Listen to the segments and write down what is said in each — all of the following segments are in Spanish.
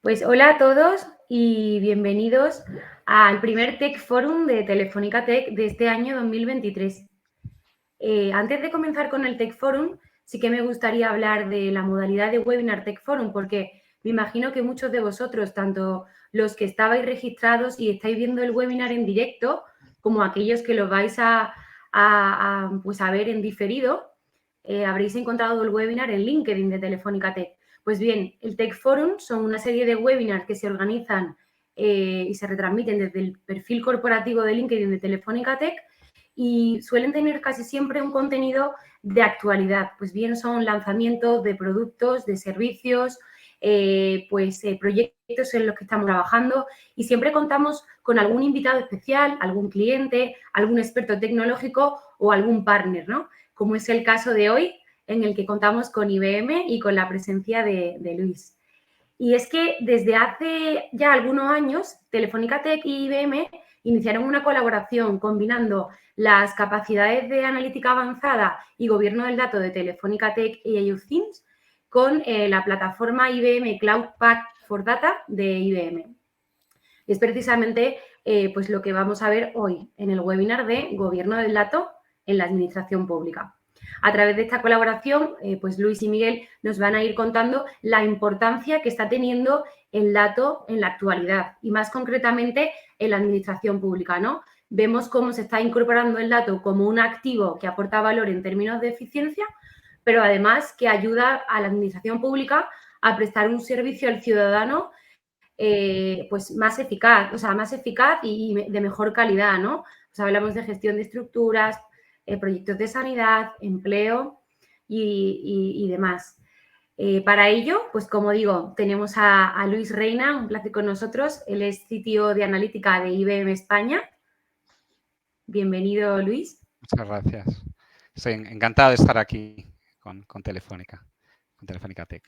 Pues hola a todos y bienvenidos al primer Tech Forum de Telefónica Tech de este año 2023. Antes de comenzar con el Tech Forum, sí que me gustaría hablar de la modalidad de webinar Tech Forum, porque me imagino que muchos de vosotros, tanto los que estabais registrados y estáis viendo el webinar en directo, como aquellos que lo vais a ver en diferido, habréis encontrado el webinar en LinkedIn de Telefónica Tech. Pues bien, el Tech Forum son una serie de webinars que se organizan y se retransmiten desde el perfil corporativo de LinkedIn de Telefónica Tech y suelen tener casi siempre un contenido de actualidad, pues bien son lanzamientos de productos, de servicios, proyectos en los que estamos trabajando y siempre contamos con algún invitado especial, algún cliente, algún experto tecnológico o algún partner, ¿no? Como es el caso de hoy, en el que contamos con IBM y con la presencia de Luis. Y es que desde hace ya algunos años, Telefónica Tech y IBM iniciaron una colaboración combinando las capacidades de analítica avanzada y gobierno del dato de Telefónica Tech y IoThemes con la plataforma IBM Cloud Pak for Data de IBM. Es precisamente pues lo que vamos a ver hoy en el webinar de Gobierno del Dato en la Administración Pública. A través de esta colaboración, pues Luis y Miguel nos van a ir contando la importancia que está teniendo el dato en la actualidad y más concretamente en la administración pública, ¿no? Vemos cómo se está incorporando el dato como un activo que aporta valor en términos de eficiencia, pero además que ayuda a la administración pública a prestar un servicio al ciudadano pues más eficaz y de mejor calidad, ¿no? Pues hablamos de gestión de estructuras, proyectos de sanidad, empleo y demás. Para ello, pues como digo, tenemos a Luis Reina, un placer con nosotros. Él es CTO de analítica de IBM España. Bienvenido, Luis. Muchas gracias. Estoy encantado de estar aquí con Telefónica Tech.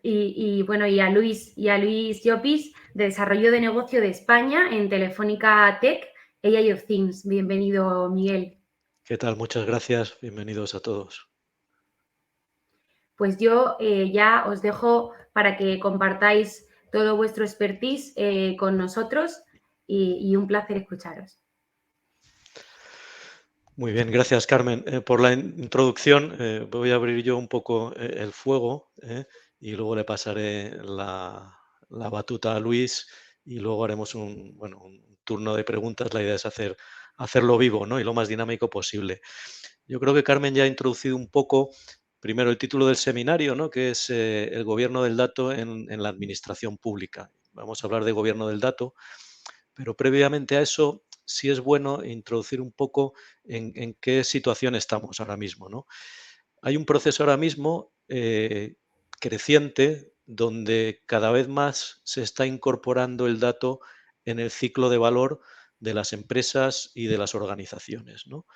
Y a Luis Llopis, de Desarrollo de Negocio de España en Telefónica Tech, AI of Things. Bienvenido, Miguel. ¿Qué tal? Muchas gracias. Bienvenidos a todos. Pues yo ya os dejo para que compartáis todo vuestro expertise con nosotros y un placer escucharos. Muy bien, gracias Carmen por la introducción. Voy a abrir yo un poco el fuego y luego le pasaré la batuta a Luis y luego haremos un turno de preguntas. La idea es hacerlo vivo, ¿no? Y lo más dinámico posible. Yo creo que Carmen ya ha introducido un poco, primero, el título del seminario, ¿no? Que es el gobierno del dato en la administración pública. Vamos a hablar de gobierno del dato, pero previamente a eso sí es bueno introducir un poco en qué situación estamos ahora mismo, ¿no? Hay un proceso ahora mismo creciente donde cada vez más se está incorporando el dato en el ciclo de valor de las empresas y de las organizaciones, ¿no?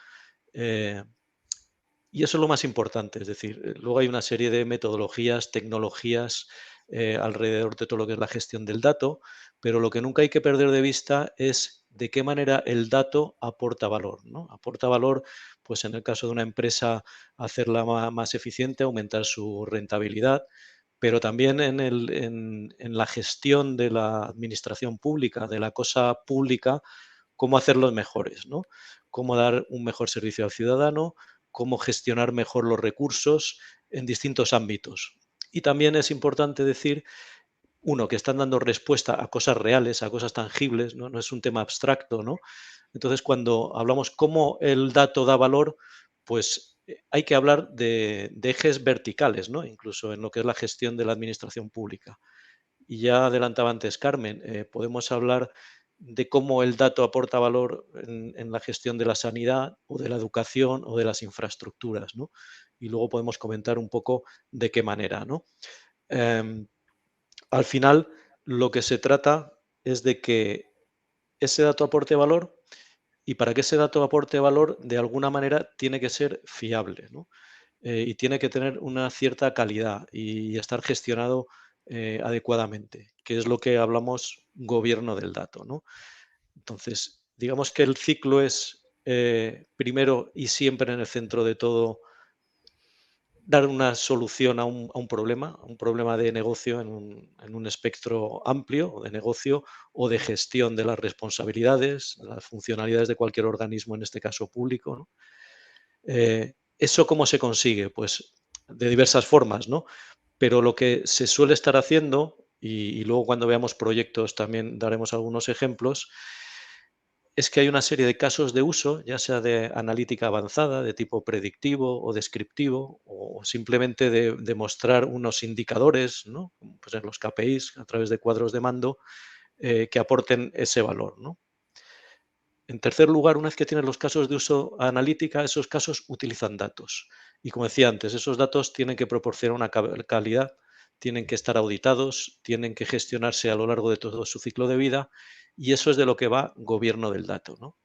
Y eso es lo más importante, es decir, luego hay una serie de metodologías, tecnologías alrededor de todo lo que es la gestión del dato, pero lo que nunca hay que perder de vista es de qué manera el dato aporta valor, ¿no? Aporta valor, pues en el caso de una empresa, hacerla más eficiente, aumentar su rentabilidad, pero también en la gestión de la administración pública, de la cosa pública, cómo hacerlos mejores, ¿no? Cómo dar un mejor servicio al ciudadano, cómo gestionar mejor los recursos en distintos ámbitos. Y también es importante decir, uno, que están dando respuesta a cosas reales, a cosas tangibles, no es un tema abstracto, ¿no? Entonces, cuando hablamos cómo el dato da valor, pues hay que hablar de ejes verticales, ¿no? Incluso en lo que es la gestión de la administración pública. Y ya adelantaba antes Carmen, podemos hablar de cómo el dato aporta valor en la gestión de la sanidad o de la educación o de las infraestructuras, ¿no? Y luego podemos comentar un poco de qué manera, ¿no? Al final, lo que se trata es de que ese dato aporte valor y para que ese dato aporte valor, de alguna manera, tiene que ser fiable, ¿no? Y tiene que tener una cierta calidad y estar gestionado adecuadamente, que es lo que hablamos gobierno del dato, ¿no? Entonces, digamos que el ciclo es primero y siempre en el centro de todo dar una solución a un problema de negocio en un espectro amplio de negocio o de gestión de las responsabilidades, las funcionalidades de cualquier organismo, en este caso público, ¿no? ¿Eso cómo se consigue? Pues de diversas formas, ¿no? Pero lo que se suele estar haciendo, y luego cuando veamos proyectos también daremos algunos ejemplos, es que hay una serie de casos de uso, ya sea de analítica avanzada, de tipo predictivo o descriptivo, o simplemente de mostrar unos indicadores, ¿no? Como pues en los KPIs, a través de cuadros de mando, que aporten ese valor, ¿no? En tercer lugar, una vez que tienes los casos de uso analítica, esos casos utilizan datos. Y como decía antes, esos datos tienen que proporcionar una calidad, tienen que estar auditados, tienen que gestionarse a lo largo de todo su ciclo de vida, y eso es de lo que va gobierno del dato, ¿no?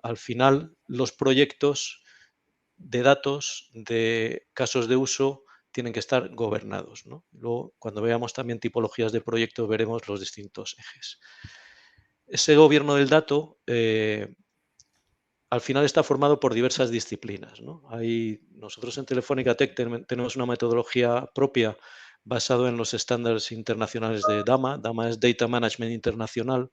Al final, los proyectos de datos, de casos de uso, tienen que estar gobernados, ¿no? Luego, cuando veamos también tipologías de proyectos, veremos los distintos ejes. Ese gobierno del dato, al final está formado por diversas disciplinas, ¿no? Nosotros en Telefónica Tech tenemos una metodología propia basada en los estándares internacionales de DAMA. DAMA es Data Management Internacional,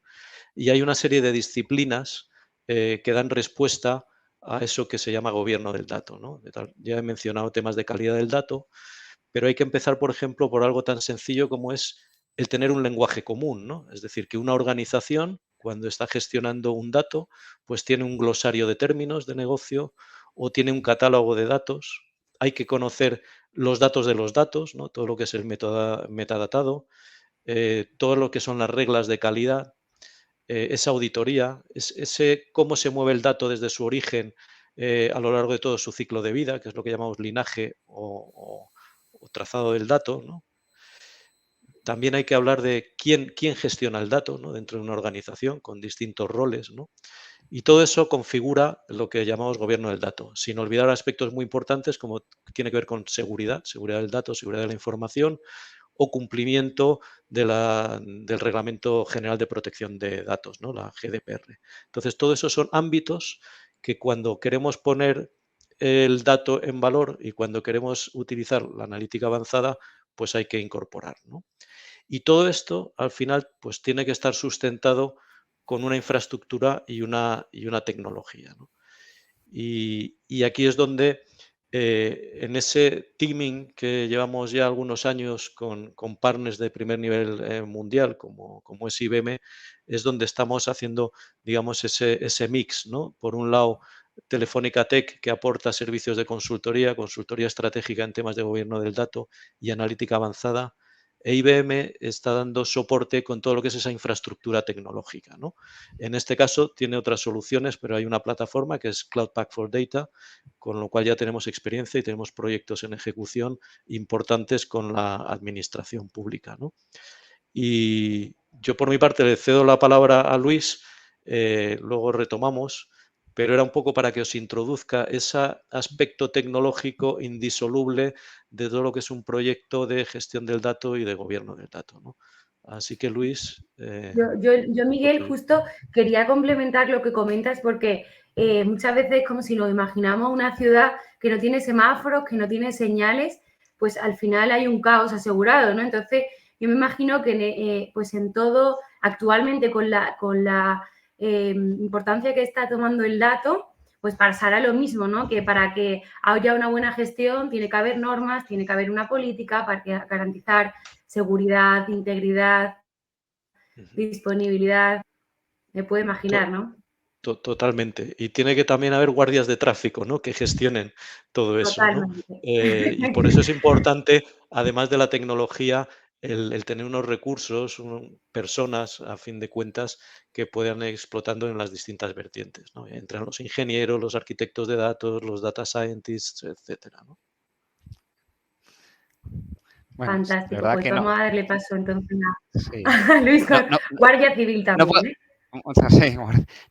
y hay una serie de disciplinas que dan respuesta a eso que se llama gobierno del dato, ¿no? Ya he mencionado temas de calidad del dato, pero hay que empezar, por ejemplo, por algo tan sencillo como es el tener un lenguaje común, ¿no? Es decir, que una organización, cuando está gestionando un dato, pues tiene un glosario de términos de negocio o tiene un catálogo de datos. Hay que conocer los datos de los datos, ¿no? Todo lo que es el metadatado, todo lo que son las reglas de calidad, esa auditoría, ese cómo se mueve el dato desde su origen a lo largo de todo su ciclo de vida, que es lo que llamamos linaje o trazado del dato, ¿no? También hay que hablar de quién gestiona el dato, ¿no? Dentro de una organización con distintos roles, ¿no? Y todo eso configura lo que llamamos gobierno del dato, sin olvidar aspectos muy importantes como tiene que ver con seguridad del dato, seguridad de la información o cumplimiento del Reglamento General de Protección de Datos, ¿no? La GDPR. Entonces, todo eso son ámbitos que cuando queremos poner el dato en valor y cuando queremos utilizar la analítica avanzada, pues hay que incorporar, ¿no? Y todo esto, al final, pues tiene que estar sustentado con una infraestructura y una tecnología, ¿no? Y aquí es donde, en ese teaming que llevamos ya algunos años con partners de primer nivel mundial, como es IBM, es donde estamos haciendo, digamos, ese mix, ¿no? Por un lado, Telefónica Tech, que aporta servicios de consultoría estratégica en temas de gobierno del dato y analítica avanzada, e IBM está dando soporte con todo lo que es esa infraestructura tecnológica, ¿no? En este caso tiene otras soluciones, pero hay una plataforma que es Cloud Pak for Data, con lo cual ya tenemos experiencia y tenemos proyectos en ejecución importantes con la administración pública, ¿no? Y yo por mi parte le cedo la palabra a Luis, luego retomamos, pero era un poco para que os introduzca ese aspecto tecnológico indisoluble de todo lo que es un proyecto de gestión del dato y de gobierno del dato, ¿no? Así que Luis... Yo, Miguel, justo quería complementar lo que comentas porque muchas veces como si nos imaginamos una ciudad que no tiene semáforos, que no tiene señales, pues al final hay un caos asegurado, ¿no? Entonces, yo me imagino que pues en todo, actualmente con la importancia que está tomando el dato, pues pasará lo mismo, ¿no? Que para que haya una buena gestión tiene que haber normas, tiene que haber una política para garantizar seguridad, integridad, disponibilidad, me puedo imaginar, ¿no? Totalmente. Y tiene que también haber guardias de tráfico, ¿no? Que gestionen todo eso, ¿no? Totalmente. Y por eso es importante, además de la tecnología, el tener unos recursos, personas, a fin de cuentas, que puedan ir explotando en las distintas vertientes, ¿no? Entran los ingenieros, los arquitectos de datos, los data scientists, etcétera, ¿no? Bueno, de Fantástico, verdad pues que no. vamos a darle paso entonces Sí. a Luis, Guardia Civil No también, ¿eh? O sea, sí,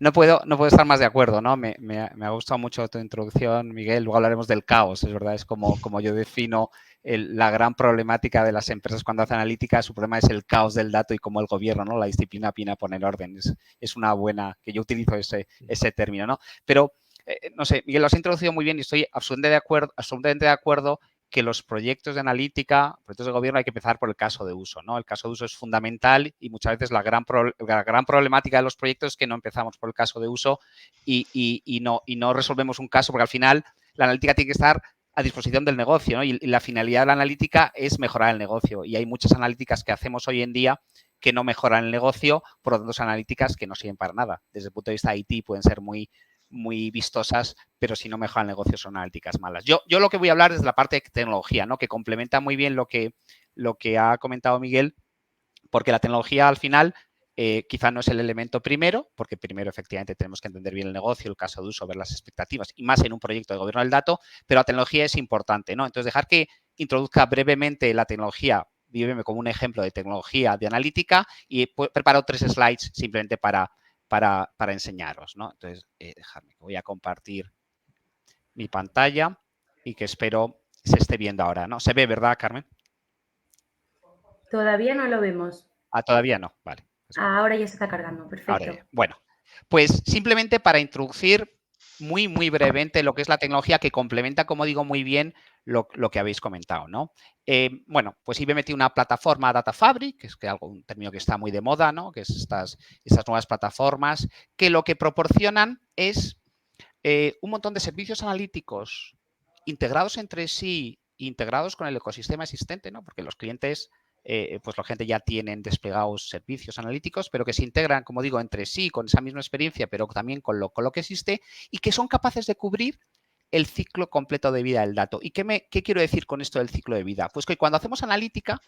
no puedo estar más de acuerdo, ¿no? Me ha gustado mucho tu introducción, Miguel. Luego hablaremos del caos, es verdad, es como yo defino la gran problemática de las empresas cuando hacen analítica. Su problema es el caos del dato y cómo el gobierno, ¿no? La disciplina viene a poner orden. Es una buena, que yo utilizo ese término, ¿no? Pero, no sé, Miguel, lo has introducido muy bien y estoy absolutamente de acuerdo que los proyectos de analítica, proyectos de gobierno, hay que empezar por el caso de uso, ¿no? El caso de uso es fundamental y muchas veces la gran problemática de los proyectos es que no empezamos por el caso de uso y no resolvemos un caso, porque al final la analítica tiene que estar a disposición del negocio, ¿no? Y la finalidad de la analítica es mejorar el negocio. Y hay muchas analíticas que hacemos hoy en día que no mejoran el negocio, por lo tanto, son analíticas que no sirven para nada. Desde el punto de vista IT pueden ser muy vistosas, pero si no mejoran el negocio son analíticas malas. Yo lo que voy a hablar es de la parte de tecnología, ¿no? Que complementa muy bien lo que ha comentado Miguel, porque la tecnología al final quizá no es el elemento primero, porque primero efectivamente tenemos que entender bien el negocio, el caso de uso, ver las expectativas y más en un proyecto de gobierno del dato, pero la tecnología es importante, ¿no? Entonces, dejar que introduzca brevemente la tecnología, dígame como un ejemplo de tecnología de analítica y he preparado 3 slides simplemente para enseñaros, ¿no? Entonces, dejadme que voy a compartir mi pantalla y que espero se esté viendo ahora, ¿no? Se ve, ¿verdad, Carmen? Todavía no lo vemos. Todavía no, vale. Ahora ya se está cargando, perfecto. Bueno, pues simplemente para introducir muy brevemente lo que es la tecnología que complementa, como digo, muy bien lo que habéis comentado, ¿no? Bueno, pues IBM una plataforma Data Fabric, que es un término que está muy de moda, ¿no? Que es estas nuevas plataformas que lo que proporcionan es un montón de servicios analíticos integrados entre sí, integrados con el ecosistema existente, ¿no? Porque los clientes, pues la gente ya tienen desplegados servicios analíticos, pero que se integran, como digo, entre sí con esa misma experiencia, pero también con lo que existe y que son capaces de cubrir el ciclo completo de vida del dato. ¿Y qué quiero decir con esto del ciclo de vida? Pues que cuando hacemos analítica,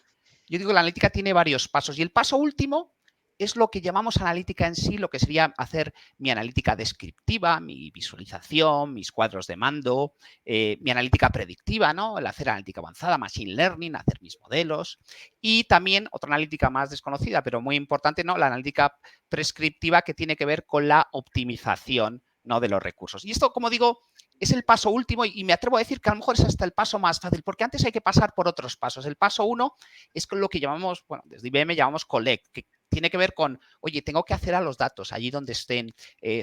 yo digo que la analítica tiene varios pasos y el paso último es lo que llamamos analítica en sí, lo que sería hacer mi analítica descriptiva, mi visualización, mis cuadros de mando, mi analítica predictiva, ¿no? El hacer analítica avanzada, machine learning, hacer mis modelos. Y también otra analítica más desconocida, pero muy importante, ¿no? La analítica prescriptiva que tiene que ver con la optimización, ¿no? De los recursos. Y esto, como digo, es el paso último y me atrevo a decir que a lo mejor es hasta el paso más fácil, porque antes hay que pasar por otros pasos. El paso 1 es con lo que llamamos, bueno, desde IBM llamamos collect, que tiene que ver con, oye, tengo que hacer a los datos allí donde estén,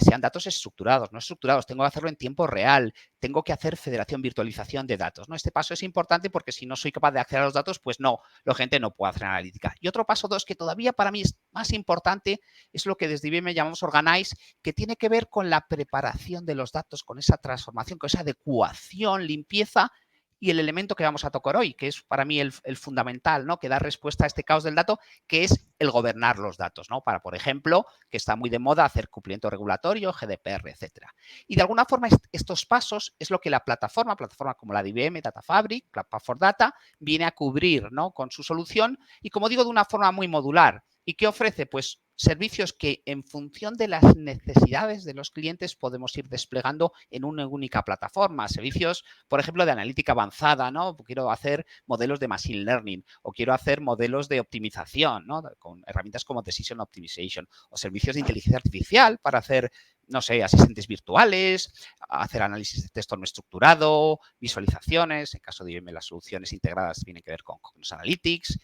sean datos estructurados, no estructurados, tengo que hacerlo en tiempo real, tengo que hacer federación, virtualización de datos, ¿no? Este paso es importante porque si no soy capaz de acceder a los datos, pues no, la gente no puede hacer analítica. Y otro paso 2 que todavía para mí es más importante es lo que desde IBM llamamos Organize, que tiene que ver con la preparación de los datos, con esa transformación, con esa adecuación, limpieza y el elemento que vamos a tocar hoy, que es para mí el fundamental, ¿no? Que da respuesta a este caos del dato, que es el gobernar los datos, ¿no? Para, por ejemplo, que está muy de moda hacer cumplimiento regulatorio, GDPR, etcétera. Y de alguna forma estos pasos es lo que la plataforma como la de IBM, Data Fabric, Platform for Data, viene a cubrir, ¿no? Con su solución y, como digo, de una forma muy modular. ¿Y qué ofrece? Pues servicios que en función de las necesidades de los clientes podemos ir desplegando en una única plataforma. Servicios, por ejemplo, de analítica avanzada, ¿no? Quiero hacer modelos de machine learning o quiero hacer modelos de optimización, ¿no? Con herramientas como Decision Optimization o servicios de inteligencia artificial para hacer, no sé, asistentes virtuales, hacer análisis de texto no estructurado, visualizaciones. En caso de IBM, las soluciones integradas tienen que ver con Cognos Analytics.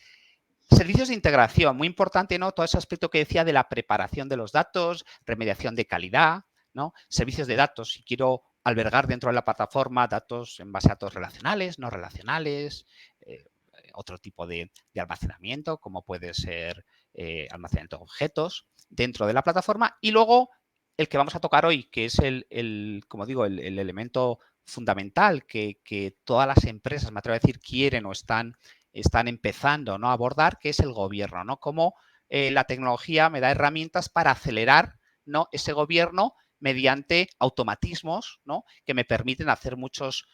Servicios de integración, muy importante, ¿no? Todo ese aspecto que decía de la preparación de los datos, remediación de calidad, ¿no? Servicios de datos, si quiero albergar dentro de la plataforma datos en base a datos relacionales, no relacionales, otro tipo de almacenamiento, como puede ser almacenamiento de objetos dentro de la plataforma. Y luego el que vamos a tocar hoy, que es como digo, el elemento fundamental que todas las empresas, me atrevo a decir, quieren o están empezando, ¿no? A abordar, que es el gobierno, ¿no? Cómo la tecnología me da herramientas para acelerar, ¿no? Ese gobierno mediante automatismos, ¿no? Que me permiten hacer muchos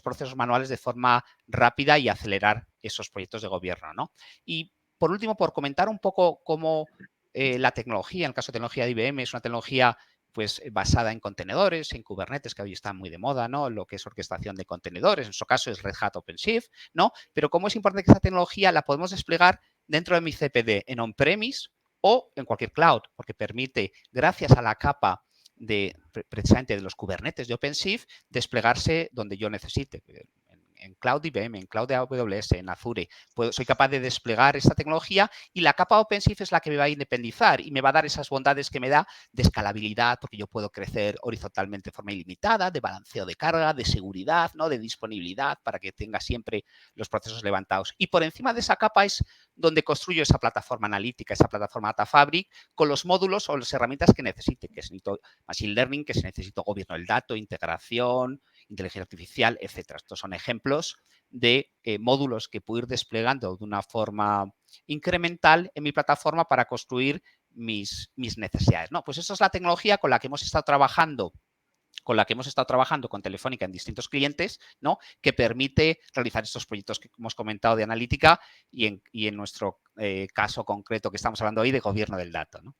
procesos manuales de forma rápida y acelerar esos proyectos de gobierno, ¿no? Y por último, por comentar un poco cómo la tecnología, en el caso de tecnología de IBM, es una tecnología pues basada en contenedores, en Kubernetes, que hoy está muy de moda, ¿no? Lo que es orquestación de contenedores, en su caso es Red Hat OpenShift, ¿no? Pero cómo es importante que esta tecnología la podemos desplegar dentro de mi CPD en on-premise o en cualquier cloud, porque permite, gracias a la capa precisamente de los Kubernetes de OpenShift, desplegarse donde yo necesite. en Cloud IBM, en Cloud AWS, en Azure. Soy capaz de desplegar esta tecnología y la capa OpenShift es la que me va a independizar y me va a dar esas bondades que me da de escalabilidad, porque yo puedo crecer horizontalmente de forma ilimitada, de balanceo de carga, de seguridad, ¿no? De disponibilidad para que tenga siempre los procesos levantados. Y por encima de esa capa es donde construyo esa plataforma analítica, esa plataforma Data Fabric, con los módulos o las herramientas que necesite, que necesito Machine Learning, que necesito gobierno del dato, integración, inteligencia artificial, etcétera. Estos son ejemplos de módulos que puedo ir desplegando de una forma incremental en mi plataforma para construir mis necesidades, ¿no? Pues esa es la tecnología con la que hemos estado trabajando con Telefónica en distintos clientes, ¿no? Que permite realizar estos proyectos que hemos comentado de analítica y en nuestro caso concreto que estamos hablando hoy de gobierno del dato, ¿no?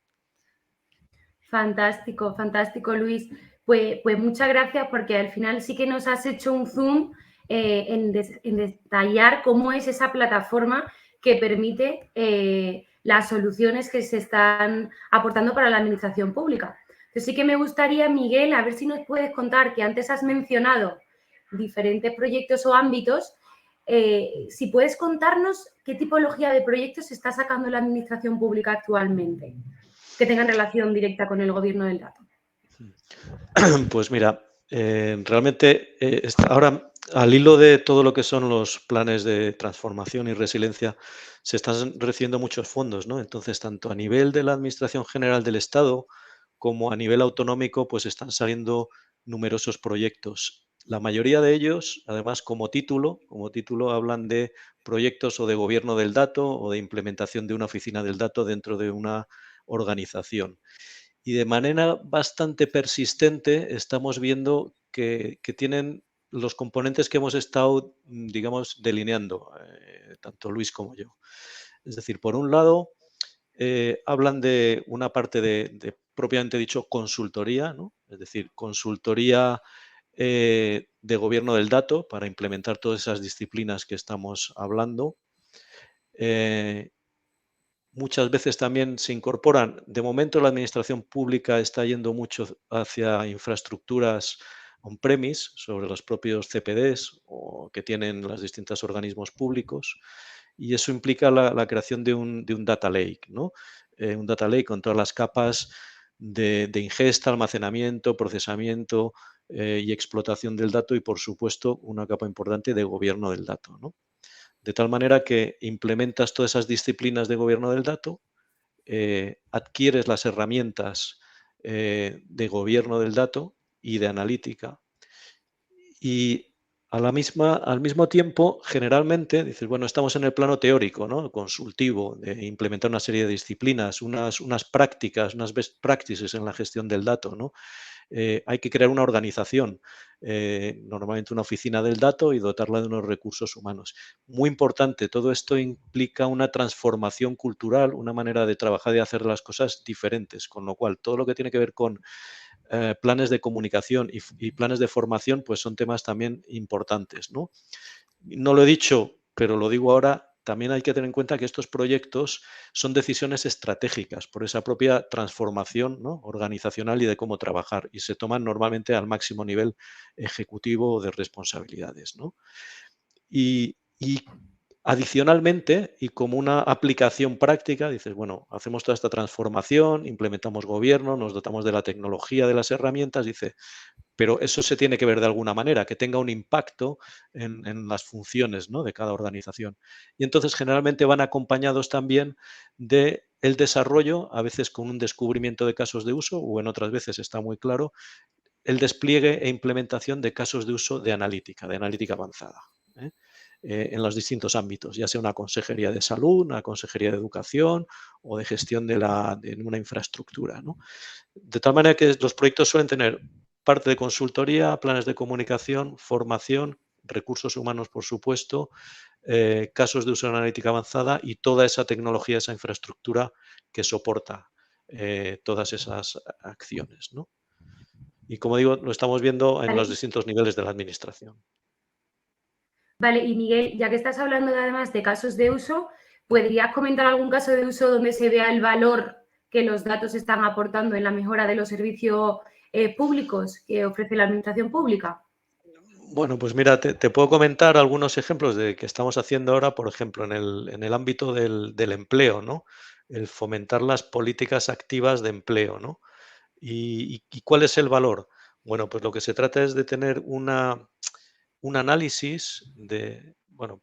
Fantástico, fantástico, Luis. Pues muchas gracias porque al final sí que nos has hecho un zoom en detallar cómo es esa plataforma que permite las soluciones que se están aportando para la administración pública. Entonces sí que me gustaría, Miguel, a ver si nos puedes contar, que antes has mencionado diferentes proyectos o ámbitos, si puedes contarnos qué tipología de proyectos se está sacando la administración pública actualmente, que tengan relación directa con el gobierno del dato. Pues mira, realmente ahora, al hilo de todo lo que son los planes de transformación y resiliencia, se están recibiendo muchos fondos, ¿no? Entonces, tanto a nivel de la Administración General del Estado como a nivel autonómico, pues están saliendo numerosos proyectos. La mayoría de ellos, además, como título hablan de proyectos o de gobierno del dato o de implementación de una oficina del dato dentro de una organización. Y de manera bastante persistente estamos viendo que tienen los componentes que hemos estado, digamos, delineando, tanto Luis como yo. Es decir, por un lado, hablan de una parte de propiamente dicho consultoría, ¿no? Es decir, consultoría de gobierno del dato para implementar todas esas disciplinas que estamos hablando. Muchas veces también se incorporan, de momento la administración pública está yendo mucho hacia infraestructuras on-premise sobre los propios CPDs o que tienen los distintos organismos públicos, y eso implica la creación de un data lake, ¿no? Un data lake con todas las capas de ingesta, almacenamiento, procesamiento y explotación del dato y, por supuesto, una capa importante de gobierno del dato, ¿no? De tal manera que implementas todas esas disciplinas de gobierno del dato, adquieres las herramientas de gobierno del dato y de analítica, y al mismo tiempo, generalmente, dices, bueno, estamos en el plano teórico, ¿no? Consultivo, de implementar una serie de disciplinas, unas prácticas, unas best practices en la gestión del dato, ¿no? Hay que crear una organización, normalmente una oficina del dato, y dotarla de unos recursos humanos. Muy importante, todo esto implica una transformación cultural, una manera de trabajar y hacer las cosas diferentes, con lo cual todo lo que tiene que ver con planes de comunicación y planes de formación, pues son temas también importantes, ¿no? No lo he dicho, pero lo digo ahora, también hay que tener en cuenta que estos proyectos son decisiones estratégicas por esa propia transformación, ¿no? Organizacional y de cómo trabajar, y se toman normalmente al máximo nivel ejecutivo de responsabilidades, ¿no? Y adicionalmente, y como una aplicación práctica, dices, bueno, hacemos toda esta transformación, implementamos gobierno, nos dotamos de la tecnología, de las herramientas, dice, pero eso se tiene que ver de alguna manera, que tenga un impacto en las funciones, ¿no? De cada organización. Y entonces generalmente van acompañados también del desarrollo, a veces con un descubrimiento de casos de uso, o en otras veces está muy claro, el despliegue e implementación de casos de uso de analítica avanzada, ¿eh? En los distintos ámbitos, ya sea una consejería de salud, una consejería de educación o de gestión de una infraestructura, ¿no? De tal manera que los proyectos suelen tener parte de consultoría, planes de comunicación, formación, recursos humanos, por supuesto, casos de uso de analítica avanzada y toda esa tecnología, esa infraestructura que soporta todas esas acciones, ¿no? Y como digo, lo estamos viendo en los distintos niveles de la administración. Vale, y Miguel, ya que estás hablando además de casos de uso, ¿podrías comentar algún caso de uso donde se vea el valor que los datos están aportando en la mejora de los servicios públicos que ofrece la administración pública? Bueno, pues mira, te puedo comentar algunos ejemplos de que estamos haciendo ahora, por ejemplo, en el ámbito del empleo, ¿no? El fomentar las políticas activas de empleo, ¿no? ¿Y cuál es el valor? Bueno, pues lo que se trata es de tener un análisis de, bueno,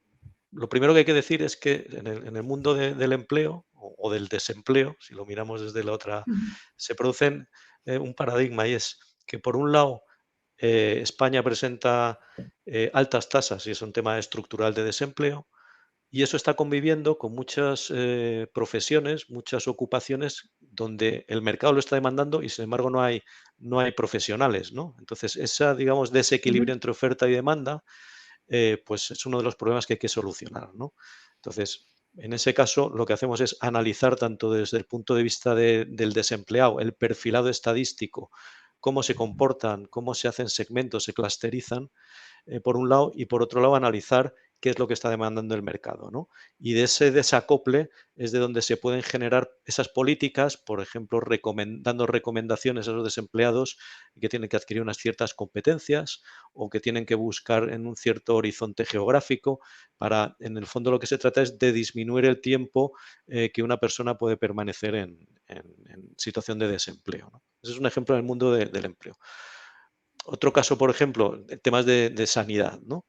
lo primero que hay que decir es que en el mundo del empleo o del desempleo, si lo miramos desde la otra, Ujú. se producen un paradigma y es que por un lado España presenta altas tasas y es un tema estructural de desempleo, y eso está conviviendo con muchas profesiones, muchas ocupaciones donde el mercado lo está demandando y sin embargo no hay profesionales, ¿no? Entonces, ese, digamos, Ujú. desequilibrio entre oferta y demanda, pues es uno de los problemas que hay que solucionar, ¿no? Entonces, en ese caso, lo que hacemos es analizar tanto desde el punto de vista del desempleado, el perfilado estadístico, cómo se comportan, cómo se hacen segmentos, se clusterizan, por un lado, y por otro lado analizar qué es lo que está demandando el mercado, ¿no? Y de ese desacople es de donde se pueden generar esas políticas, por ejemplo, dando recomendaciones a los desempleados que tienen que adquirir unas ciertas competencias o que tienen que buscar en un cierto horizonte geográfico para, en el fondo, lo que se trata es de disminuir el tiempo que una persona puede permanecer en situación de desempleo, ¿no? Ese es un ejemplo en el mundo del empleo. Otro caso, por ejemplo, temas de sanidad, ¿no?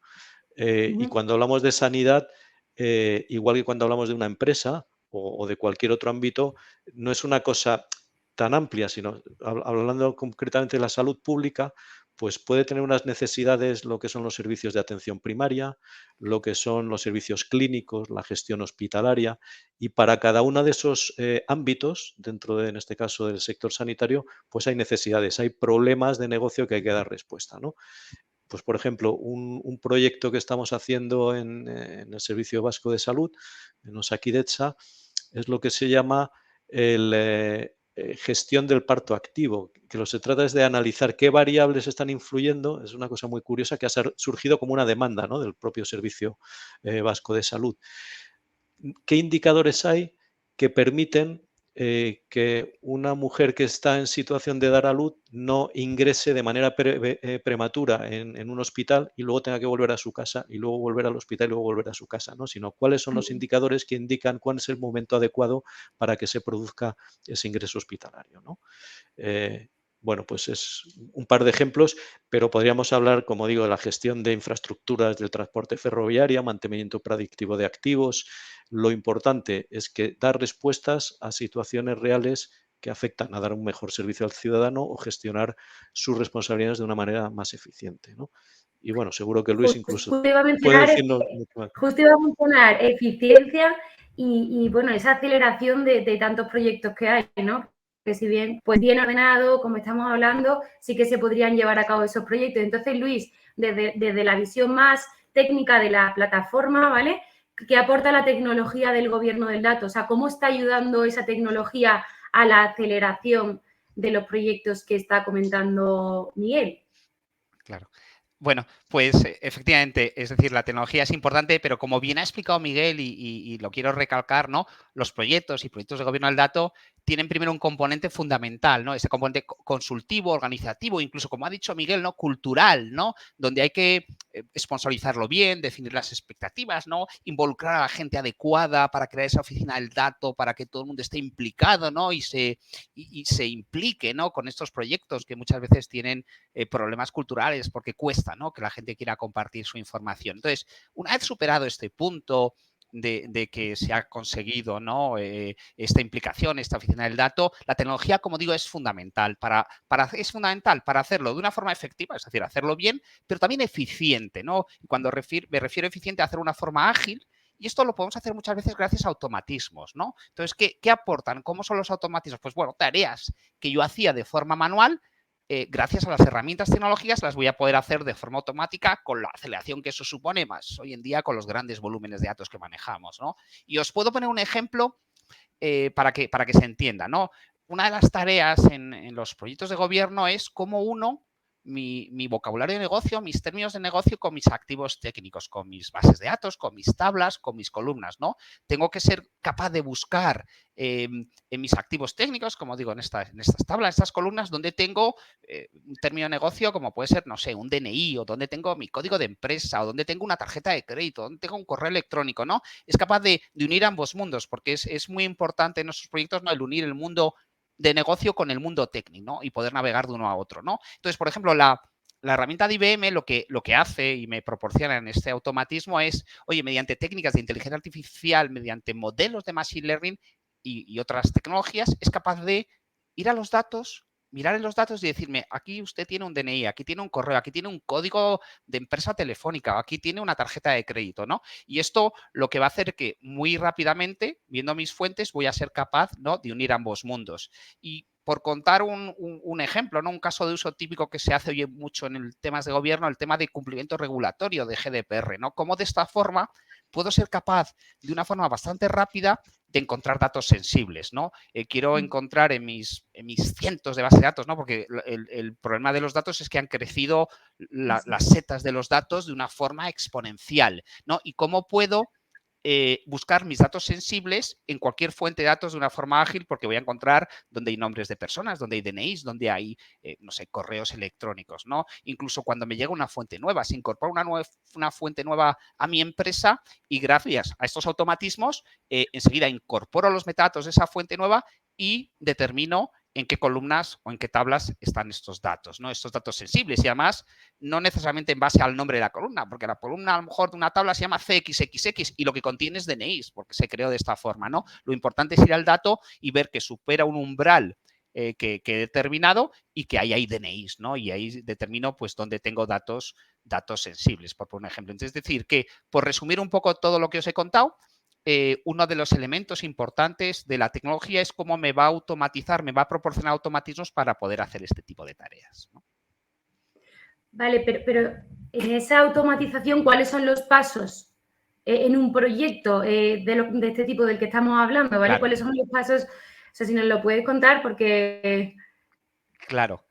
Y Ujú. cuando hablamos de sanidad, igual que cuando hablamos de una empresa o de cualquier otro ámbito, no es una cosa tan amplia, sino hablando concretamente de la salud pública, pues puede tener unas necesidades lo que son los servicios de atención primaria, lo que son los servicios clínicos, la gestión hospitalaria, y para cada uno de esos ámbitos, dentro de, en este caso, del sector sanitario, pues hay necesidades, hay problemas de negocio que hay que dar respuesta, ¿no? Pues, por ejemplo, un proyecto que estamos haciendo en el Servicio Vasco de Salud, en Osakidetza, es lo que se llama gestión del parto activo, que lo que se trata es de analizar qué variables están influyendo, es una cosa muy curiosa que ha surgido como una demanda, ¿no?, del propio Servicio Vasco de Salud. ¿Qué indicadores hay que permiten que una mujer que está en situación de dar a luz no ingrese de manera prematura en un hospital y luego tenga que volver a su casa y luego volver al hospital y luego volver a su casa, ¿no? Sino cuáles son los indicadores que indican cuál es el momento adecuado para que se produzca ese ingreso hospitalario, ¿no? Eh, bueno, pues es un par de ejemplos, pero podríamos hablar, como digo, de la gestión de infraestructuras del transporte ferroviario, mantenimiento predictivo de activos. Lo importante es que dar respuestas a situaciones reales que afectan a dar un mejor servicio al ciudadano o gestionar sus responsabilidades de una manera más eficiente, ¿no? Y bueno, seguro que Luis incluso Justo iba a puede mencionar, decirnos mucho más. eficiencia y, bueno, esa aceleración de tantos proyectos que hay, ¿no? Que si bien, pues bien ordenado, como estamos hablando, sí que se podrían llevar a cabo esos proyectos. Entonces, Luis, desde la visión más técnica de la plataforma, ¿vale? ¿Qué aporta la tecnología del gobierno del dato? O sea, ¿cómo está ayudando esa tecnología a la aceleración de los proyectos que está comentando Miguel? Claro. Bueno, pues efectivamente, es decir, la tecnología es importante, pero como bien ha explicado Miguel y lo quiero recalcar, ¿no? Los proyectos y proyectos de gobierno del dato tienen primero un componente fundamental, ¿no? Ese componente consultivo, organizativo, incluso como ha dicho Miguel, ¿no? Cultural, ¿no? Donde hay que sponsorizarlo bien, definir las expectativas, ¿no? Involucrar a la gente adecuada para crear esa oficina del dato, para que todo el mundo esté implicado, ¿no? Y se implique, ¿no? Con estos proyectos que muchas veces tienen problemas culturales porque cuesta, ¿no? Que la gente quiera compartir su información. Entonces, una vez superado este punto de que se ha conseguido, ¿no? Esta implicación, esta oficina del dato, la tecnología, como digo, es fundamental es fundamental para hacerlo de una forma efectiva, es decir, hacerlo bien, pero también eficiente, ¿no? Y cuando me refiero a eficiente, hacerlo de una forma ágil. Y esto lo podemos hacer muchas veces gracias a automatismos, ¿no? Entonces, ¿qué aportan? ¿Cómo son los automatismos? Pues bueno, tareas que yo hacía de forma manual, gracias a las herramientas tecnológicas las voy a poder hacer de forma automática con la aceleración que eso supone más hoy en día con los grandes volúmenes de datos que manejamos, ¿no? Y os puedo poner un ejemplo para que se entienda, ¿no? Una de las tareas en los proyectos de gobierno es cómo uno mi vocabulario de negocio, mis términos de negocio con mis activos técnicos, con mis bases de datos, con mis tablas, con mis columnas, ¿no? Tengo que ser capaz de buscar en mis activos técnicos, como digo, en estas tablas, en estas columnas, donde tengo un término de negocio como puede ser, no sé, un DNI, o donde tengo mi código de empresa, o donde tengo una tarjeta de crédito, donde tengo un correo electrónico, ¿no? Es capaz de unir ambos mundos, porque es muy importante en nuestros proyectos, ¿no?, el unir el mundo de negocio con el mundo técnico, ¿no?, y poder navegar de uno a otro, ¿no? Entonces, por ejemplo, la herramienta de IBM lo que hace y me proporciona en este automatismo es, oye, mediante técnicas de inteligencia artificial, mediante modelos de machine learning y otras tecnologías, es capaz de ir a los datos, mirar en los datos y decirme, aquí usted tiene un DNI, aquí tiene un correo, aquí tiene un código de empresa telefónica, aquí tiene una tarjeta de crédito, ¿no? Y esto lo que va a hacer que muy rápidamente, viendo mis fuentes, voy a ser capaz, ¿no?, de unir ambos mundos. Y por contar un ejemplo, ¿no?, un caso de uso típico que se hace hoy mucho en el temas de gobierno, el tema de cumplimiento regulatorio de GDPR, ¿no? Cómo de esta forma puedo ser capaz, de una forma bastante rápida, de encontrar datos sensibles, ¿no? Quiero encontrar en mis cientos de bases de datos, ¿no? Porque el problema de los datos es que han crecido las setas de los datos de una forma exponencial, ¿no? Y cómo puedo buscar mis datos sensibles en cualquier fuente de datos de una forma ágil, porque voy a encontrar donde hay nombres de personas, donde hay DNIs, donde hay, no sé, correos electrónicos, ¿no? Incluso cuando me llega una fuente nueva, se incorpora una fuente nueva a mi empresa y gracias a estos automatismos, enseguida incorporo los metadatos de esa fuente nueva y determino en qué columnas o en qué tablas están estos datos, ¿no? Estos datos sensibles y además no necesariamente en base al nombre de la columna, porque la columna a lo mejor de una tabla se llama CXXX y lo que contiene es DNIs, porque se creó de esta forma, ¿no? Lo importante es ir al dato y ver que supera un umbral que he determinado y que ahí hay DNIs, ¿no? Y ahí determino pues dónde tengo datos sensibles, por poner un ejemplo. Entonces, es decir, que por resumir un poco todo lo que os he contado, uno de los elementos importantes de la tecnología es cómo me va a automatizar, me va a proporcionar automatismos para poder hacer este tipo de tareas, ¿no? Vale, pero en esa automatización, ¿cuáles son los pasos en un proyecto de este tipo del que estamos hablando? ¿Vale? Claro. ¿Cuáles son los pasos? O sea, si nos lo puedes contar, porque... Claro.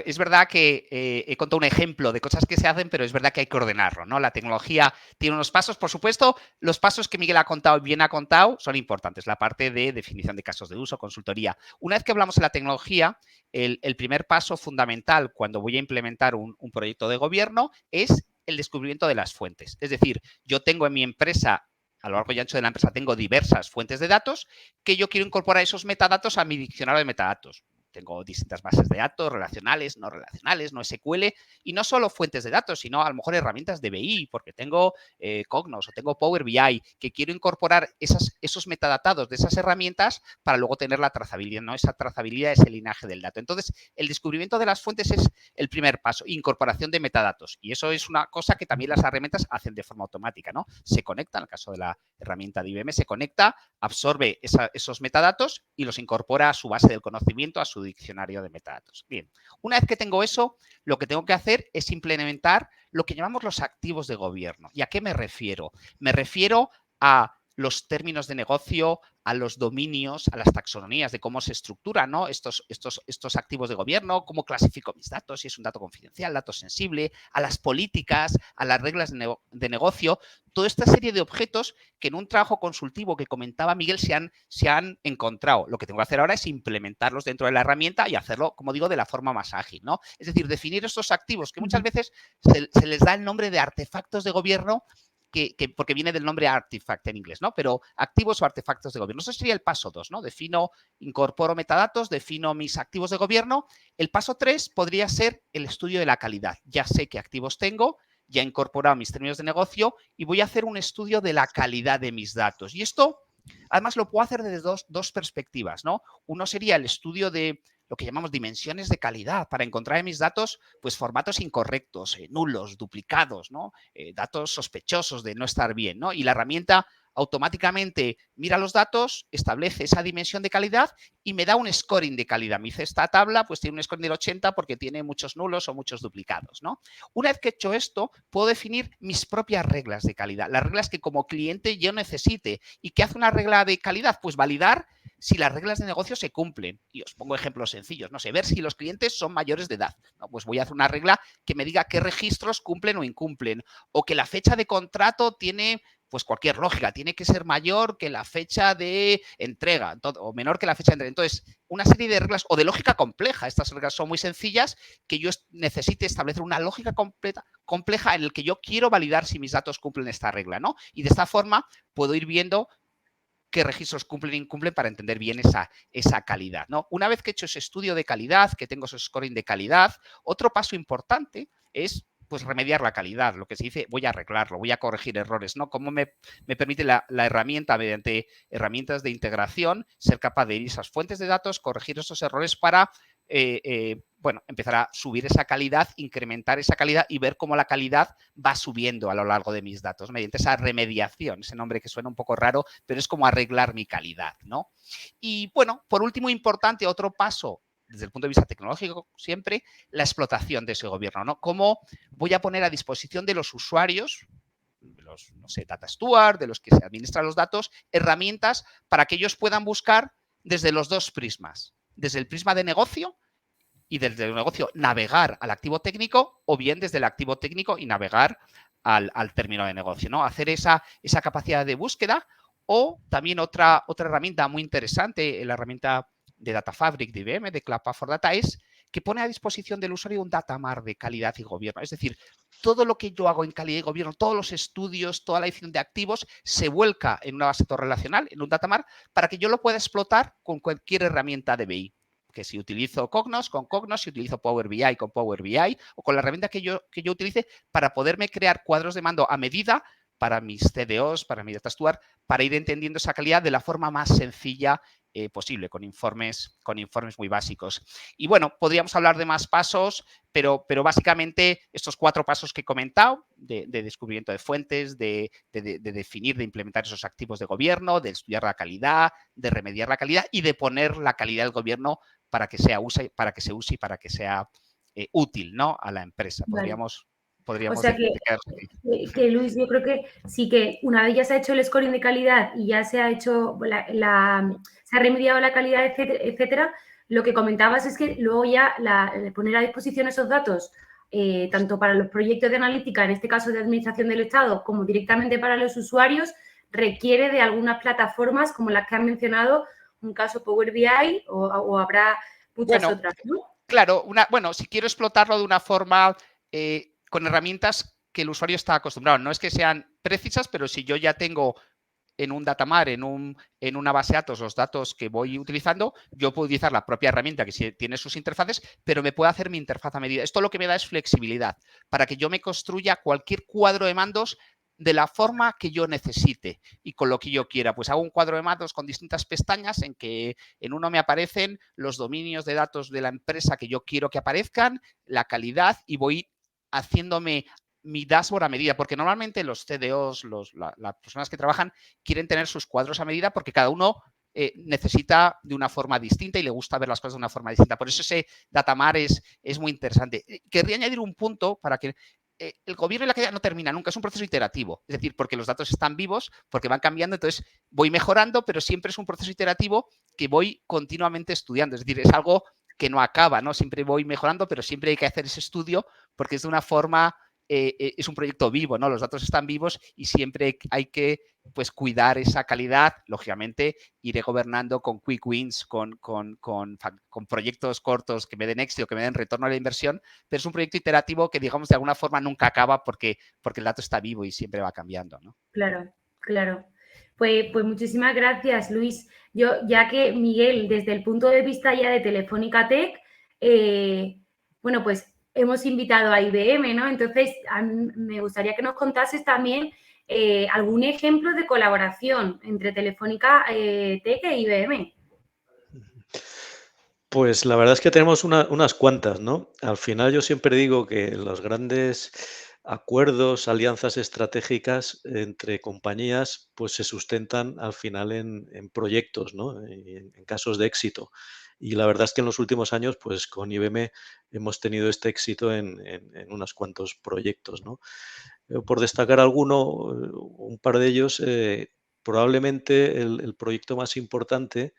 Es verdad que he contado un ejemplo de cosas que se hacen, pero es verdad que hay que ordenarlo, ¿no? La tecnología tiene unos pasos, por supuesto, los pasos que Miguel ha contado y bien ha contado son importantes, la parte de definición de casos de uso, consultoría. Una vez que hablamos de la tecnología, el primer paso fundamental cuando voy a implementar un proyecto de gobierno es el descubrimiento de las fuentes. Es decir, yo tengo en mi empresa, a lo largo y ancho de la empresa, tengo diversas fuentes de datos que yo quiero incorporar esos metadatos a mi diccionario de metadatos. Tengo distintas bases de datos, relacionales, no SQL, y no solo fuentes de datos, sino a lo mejor herramientas de BI, porque tengo Cognos o tengo Power BI, que quiero incorporar esos metadatados de esas herramientas para luego tener la trazabilidad, ¿no? Esa trazabilidad, ese linaje del dato. Entonces, el descubrimiento de las fuentes es el primer paso, incorporación de metadatos. Y eso es una cosa que también las herramientas hacen de forma automática, ¿no? Se conecta, en el caso de la herramienta de IBM, se conecta, absorbe esos metadatos y los incorpora a su base del conocimiento, a su diccionario de metadatos. Bien, una vez que tengo eso, lo que tengo que hacer es implementar lo que llamamos los activos de gobierno. ¿Y a qué me refiero? Me refiero a los términos de negocio, a los dominios, a las taxonomías de cómo se estructuran, ¿no?, estos activos de gobierno, cómo clasifico mis datos, si es un dato confidencial, dato sensible, a las políticas, a las reglas de negocio, toda esta serie de objetos que en un trabajo consultivo que comentaba Miguel se han encontrado. Lo que tengo que hacer ahora es implementarlos dentro de la herramienta y hacerlo, como digo, de la forma más ágil, ¿no? Es decir, definir estos activos que muchas veces se les da el nombre de artefactos de gobierno, porque viene del nombre artifact en inglés, ¿no? Pero activos o artefactos de gobierno. Eso sería el paso 2, ¿no? Incorporo metadatos, defino mis activos de gobierno. El paso 3 podría ser el estudio de la calidad. Ya sé qué activos tengo, ya he incorporado mis términos de negocio y voy a hacer un estudio de la calidad de mis datos. Y esto, además, lo puedo hacer desde dos perspectivas, ¿no? Uno sería el estudio de lo que llamamos dimensiones de calidad, para encontrar en mis datos pues formatos incorrectos, nulos, duplicados, ¿no? Datos sospechosos de no estar bien, ¿no? Y la herramienta automáticamente mira los datos, establece esa dimensión de calidad y me da un scoring de calidad. Me dice, esta tabla pues tiene un scoring del 80 porque tiene muchos nulos o muchos duplicados, ¿no? Una vez que he hecho esto, puedo definir mis propias reglas de calidad, las reglas que como cliente yo necesite. ¿Y qué hace una regla de calidad? Pues validar si las reglas de negocio se cumplen. Y os pongo ejemplos sencillos, no sé, ver si los clientes son mayores de edad. ¿No? Pues voy a hacer una regla que me diga qué registros cumplen o incumplen, o que la fecha de contrato tiene pues cualquier lógica, tiene que ser mayor que la fecha de entrega o menor que la fecha de entrega. Entonces, una serie de reglas o de lógica compleja, estas reglas son muy sencillas, que yo necesite establecer una lógica compleja en el que yo quiero validar si mis datos cumplen esta regla, ¿no? Y de esta forma puedo ir viendo qué registros cumplen e incumplen para entender bien esa calidad, ¿no? Una vez que he hecho ese estudio de calidad, que tengo ese scoring de calidad, otro paso importante es pues remediar la calidad, lo que se dice, voy a arreglarlo, voy a corregir errores, ¿no? ¿Cómo me permite la herramienta, mediante herramientas de integración, ser capaz de ir a esas fuentes de datos, corregir esos errores para, bueno, empezar a subir esa calidad, incrementar esa calidad y ver cómo la calidad va subiendo a lo largo de mis datos, mediante esa remediación, ese nombre que suena un poco raro, pero es como arreglar mi calidad, ¿no? Y, bueno, por último, importante, otro paso desde el punto de vista tecnológico, siempre, la explotación de ese gobierno, ¿no? ¿Cómo voy a poner a disposición de los usuarios, de los, no sé, data steward, de los que se administran los datos, herramientas para que ellos puedan buscar desde los dos prismas, desde el prisma de negocio y desde el negocio navegar al activo técnico, o bien desde el activo técnico y navegar al término de negocio, ¿no? Hacer esa capacidad de búsqueda. O también otra herramienta muy interesante, la herramienta de Data Fabric de IBM, de Cloud for Data, es que pone a disposición del usuario un data mart de calidad y gobierno. Es decir, todo lo que yo hago en calidad y gobierno, todos los estudios, toda la edición de activos, se vuelca en una base de datos relacional, en un data mart, para que yo lo pueda explotar con cualquier herramienta de BI. Que si utilizo Cognos, con Cognos, si utilizo Power BI, con Power BI, o con la herramienta que yo utilice para poderme crear cuadros de mando a medida para mis CDOs, para mi data steward, para ir entendiendo esa calidad de la forma más sencilla posible, con informes muy básicos. Y, bueno, podríamos hablar de más pasos, pero básicamente estos 4 pasos que he comentado, de descubrimiento de fuentes, de definir, de implementar esos activos de gobierno, de estudiar la calidad, de remediar la calidad y de poner la calidad del gobierno para que se use y para que sea útil, ¿no?, a la empresa. Vale. O Podríamos sea que, Luis, yo creo que sí, que una vez ya se ha hecho el scoring de calidad y ya se ha hecho se ha remediado la calidad, etcétera, lo que comentabas es que luego ya poner a disposición esos datos, tanto para los proyectos de analítica, en este caso de administración del Estado, como directamente para los usuarios, requiere de algunas plataformas como las que han mencionado, un caso Power BI o habrá muchas otras, ¿no? Claro, si quiero explotarlo de una forma con herramientas que el usuario está acostumbrado. No es que sean precisas, pero si yo ya tengo en un datamar, en una base de datos, los datos que voy utilizando, yo puedo utilizar la propia herramienta que sí tiene sus interfaces, pero me puede hacer mi interfaz a medida. Esto lo que me da es flexibilidad para que yo me construya cualquier cuadro de mandos de la forma que yo necesite y con lo que yo quiera. Pues hago un cuadro de mandos con distintas pestañas en que en uno me aparecen los dominios de datos de la empresa que yo quiero que aparezcan, la calidad, y voy haciéndome mi dashboard a medida, porque normalmente los CDOs, las personas que trabajan, quieren tener sus cuadros a medida porque cada uno necesita de una forma distinta y le gusta ver las cosas de una forma distinta. Por eso ese datamar es muy interesante. Querría añadir un punto para que el gobierno y la calidad no termina nunca, es un proceso iterativo, es decir, porque los datos están vivos, porque van cambiando, entonces voy mejorando, pero siempre es un proceso iterativo que voy continuamente estudiando, es decir, es algo que no acaba, ¿no? Siempre voy mejorando, pero siempre hay que hacer ese estudio porque es de una forma, es un proyecto vivo, ¿no? Los datos están vivos y siempre hay que, pues, cuidar esa calidad. Lógicamente, iré gobernando con quick wins, con proyectos cortos que me den éxito, que me den retorno a la inversión, pero es un proyecto iterativo que, digamos, de alguna forma nunca acaba porque el dato está vivo y siempre va cambiando, ¿no? Claro, claro. Pues muchísimas gracias, Luis. Yo, ya que Miguel, desde el punto de vista ya de Telefónica Tech, bueno, pues hemos invitado a IBM, ¿no? Entonces, a mí me gustaría que nos contases también algún ejemplo de colaboración entre Telefónica Tech e IBM. Pues la verdad es que tenemos unas cuantas, ¿no? Al final yo siempre digo que los grandes acuerdos, alianzas estratégicas entre compañías, pues se sustentan al final en proyectos, ¿no? Y en casos de éxito. Y la verdad es que en los últimos años, pues con IBM hemos tenido este éxito en unos cuantos proyectos, ¿no? Por destacar alguno, un par de ellos, probablemente el proyecto más importante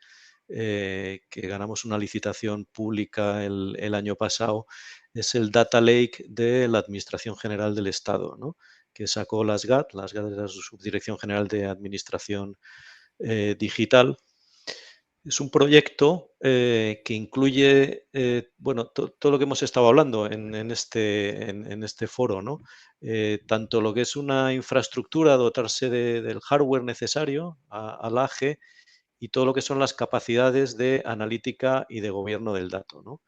que ganamos una licitación pública el año pasado, es el Data Lake de la Administración General del Estado, ¿no? Que sacó las GAT es la Subdirección General de Administración Digital. Es un proyecto que incluye, bueno, todo lo que hemos estado hablando en este foro, ¿no? Tanto lo que es una infraestructura, dotarse del hardware necesario a la AGE, y todo lo que son las capacidades de analítica y de gobierno del dato, ¿no?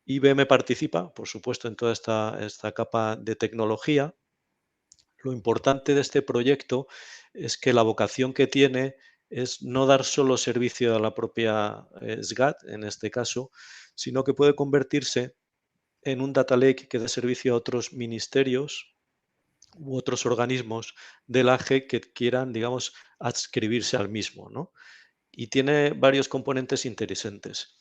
IBM participa, por supuesto, en toda esta capa de tecnología. Lo importante de este proyecto es que la vocación que tiene es no dar solo servicio a la propia SGAT, en este caso, sino que puede convertirse en un data lake que dé servicio a otros ministerios u otros organismos del AGE que quieran, digamos, adscribirse al mismo, ¿no? Y tiene varios componentes interesantes.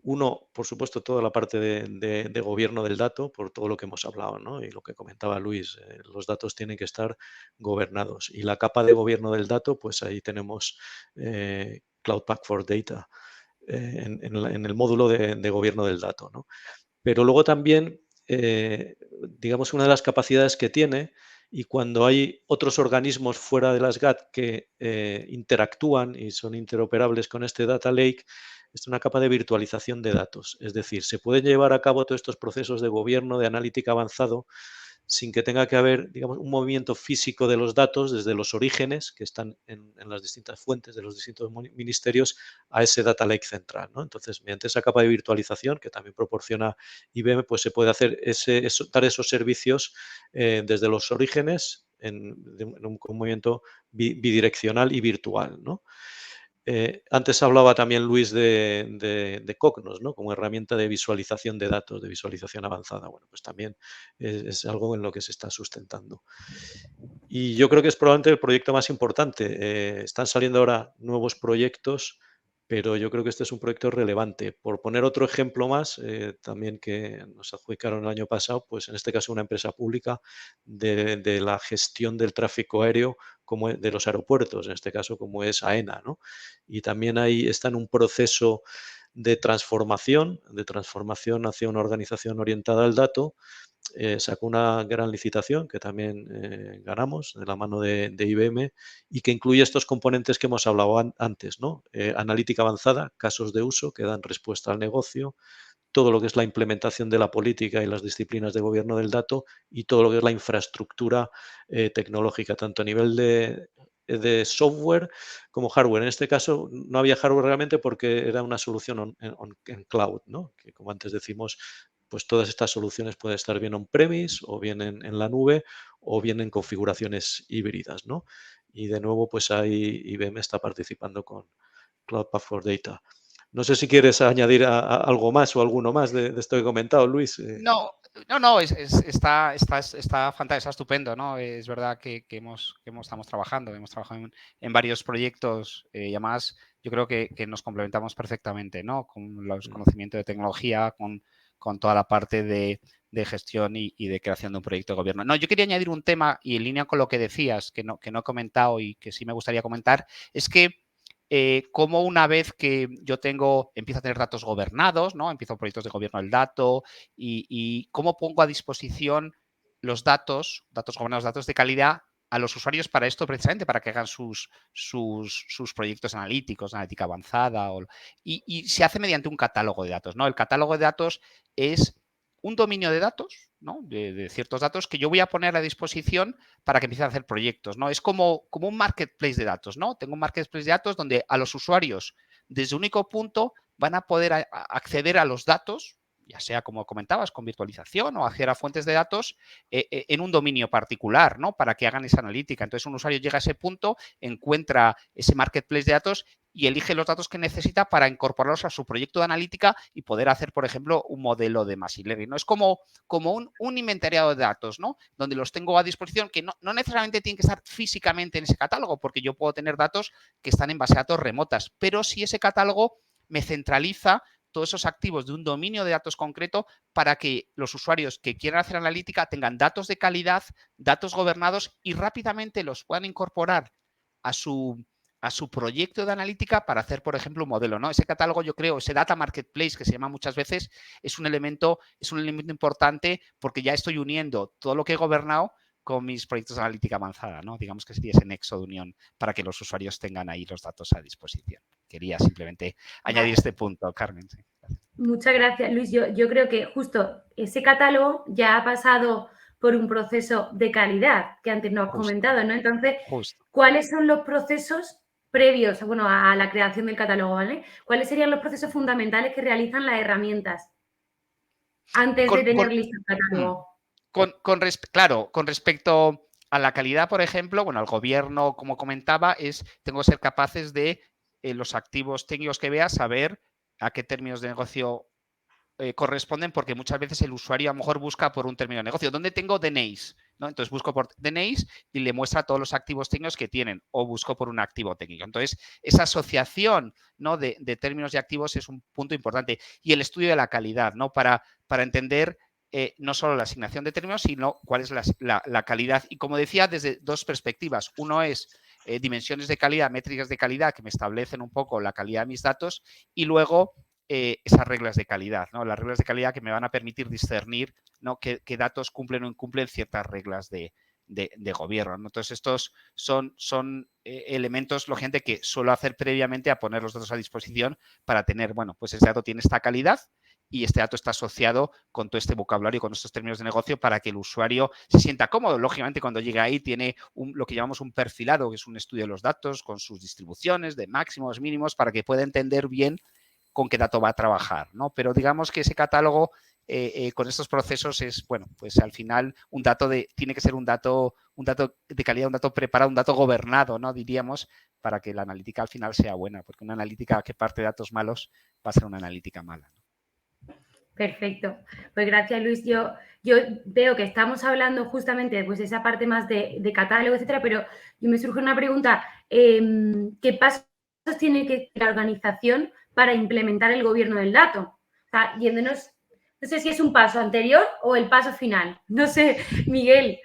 Uno, por supuesto, toda la parte de gobierno del dato, por todo lo que hemos hablado, ¿no? Y lo que comentaba Luis, los datos tienen que estar gobernados. Y la capa de gobierno del dato, pues ahí tenemos Cloud Pak for Data en el módulo de gobierno del dato, ¿no? Pero luego también, digamos, una de las capacidades que tiene, y cuando hay otros organismos fuera de las GAT que interactúan y son interoperables con este Data Lake, es una capa de virtualización de datos. Es decir, se pueden llevar a cabo todos estos procesos de gobierno, de analítica avanzado, sin que tenga que haber, digamos, un movimiento físico de los datos desde los orígenes que están en las distintas fuentes de los distintos ministerios a ese data lake central, ¿no? Entonces, mediante esa capa de virtualización que también proporciona IBM, pues se puede hacer dar esos servicios desde los orígenes en un movimiento bidireccional y virtual, ¿no? Antes hablaba también Luis de Cognos, ¿no? Como herramienta de visualización de datos, de visualización avanzada. Bueno, pues también es algo en lo que se está sustentando. Y yo creo que es probablemente el proyecto más importante. Están saliendo ahora nuevos proyectos, pero yo creo que este es un proyecto relevante. Por poner otro ejemplo más, también que nos adjudicaron el año pasado, pues en este caso una empresa pública de la gestión del tráfico aéreo como de los aeropuertos, en este caso como es AENA, ¿no? Y también ahí está en un proceso de transformación hacia una organización orientada al dato. Sacó una gran licitación que también ganamos de la mano de IBM y que incluye estos componentes que hemos hablado antes, ¿no? Analítica avanzada, casos de uso que dan respuesta al negocio, todo lo que es la implementación de la política y las disciplinas de gobierno del dato y todo lo que es la infraestructura tecnológica, tanto a nivel de software como hardware. En este caso no había hardware realmente porque era una solución en cloud, ¿no? Que como antes decimos, pues todas estas soluciones pueden estar bien on-premise o bien en la nube o bien en configuraciones híbridas, ¿no? Y de nuevo, pues ahí IBM está participando con Cloud Pak for Data. No sé si quieres añadir algo más o alguno más de esto que he comentado, Luis. No, está fantástico, está estupendo, ¿no? Es verdad que estamos trabajando en varios proyectos y además yo creo que nos complementamos perfectamente, ¿no? Con los conocimientos de tecnología, con toda la parte de gestión y de creación de un proyecto de gobierno. No, yo quería añadir un tema y en línea con lo que decías, que no he comentado y que sí me gustaría comentar, es que cómo una vez que yo empiezo a tener datos gobernados, ¿no? Empiezo proyectos de gobierno del dato y cómo pongo a disposición los datos gobernados, datos de calidad a los usuarios para esto precisamente, para que hagan sus proyectos analíticos, analítica avanzada. Y se hace mediante un catálogo de datos, ¿no? El catálogo de datos es un dominio de datos, ¿no? De ciertos datos que yo voy a poner a disposición para que empiece a hacer proyectos, ¿no? Es como un marketplace de datos, ¿no? Tengo un marketplace de datos donde a los usuarios desde un único punto van a poder acceder a los datos, ya sea como comentabas, con virtualización o acceder a fuentes de datos en un dominio particular, ¿no? Para que hagan esa analítica. Entonces un usuario llega a ese punto, encuentra ese marketplace de datos y elige los datos que necesita para incorporarlos a su proyecto de analítica y poder hacer, por ejemplo, un modelo de machine learning, ¿no? Es como un inventariado de datos, ¿no? Donde los tengo a disposición, que no necesariamente tienen que estar físicamente en ese catálogo, porque yo puedo tener datos que están en base a datos remotas, pero si ese catálogo me centraliza todos esos activos de un dominio de datos concreto para que los usuarios que quieran hacer analítica tengan datos de calidad, datos gobernados y rápidamente los puedan incorporar a su a su proyecto de analítica para hacer, por ejemplo, un modelo, ¿no? Ese catálogo, yo creo, ese data marketplace que se llama muchas veces, es un elemento importante porque ya estoy uniendo todo lo que he gobernado con mis proyectos de analítica avanzada, ¿no? Digamos que sería ese nexo de unión para que los usuarios tengan ahí los datos a disposición. Quería simplemente añadir este punto, Carmen. Sí. Muchas gracias, Luis. Yo creo que justo ese catálogo ya ha pasado por un proceso de calidad que antes nos has comentado, ¿no? Entonces, ¿cuáles son los procesos previos, bueno, a la creación del catálogo, ¿vale? ¿Cuáles serían los procesos fundamentales que realizan las herramientas antes de tener listo el catálogo? Claro, con respecto a la calidad, por ejemplo, bueno, al gobierno, como comentaba, tengo que ser capaces de los activos técnicos que vea, saber a qué términos de negocio corresponden, porque muchas veces el usuario a lo mejor busca por un término de negocio. ¿Dónde tengo DNIs? ¿No? Entonces busco por DNIs y le muestra todos los activos técnicos que tienen, o busco por un activo técnico. Entonces, esa asociación, ¿no?, de términos y activos es un punto importante. Y el estudio de la calidad, ¿no?, para entender no solo la asignación de términos, sino cuál es la calidad. Y como decía, desde dos perspectivas. Uno es dimensiones de calidad, métricas de calidad que me establecen un poco la calidad de mis datos, y luego esas reglas de calidad, ¿no? Las reglas de calidad que me van a permitir discernir, ¿no?, qué datos cumplen o incumplen ciertas reglas de gobierno, ¿no? Entonces, estos son elementos, lógicamente, que suelo hacer previamente a poner los datos a disposición para tener, bueno, pues ese dato tiene esta calidad y este dato está asociado con todo este vocabulario, con estos términos de negocio, para que el usuario se sienta cómodo. Lógicamente, cuando llega ahí tiene lo que llamamos un perfilado, que es un estudio de los datos con sus distribuciones de máximos, mínimos, para que pueda entender bien con qué dato va a trabajar, ¿no? Pero digamos que ese catálogo con estos procesos es, bueno, pues al final tiene que ser un dato de calidad, un dato preparado, un dato gobernado, ¿no?, diríamos, para que la analítica al final sea buena, porque una analítica que parte de datos malos va a ser una analítica mala, ¿no? Perfecto. Pues gracias, Luis. Yo veo que estamos hablando justamente pues, de esa parte más de catálogo, etcétera, pero me surge una pregunta. ¿Qué pasos tiene que la organización para implementar el gobierno del dato? O sea, yéndonos, no sé si es un paso anterior o el paso final. No sé, Miguel.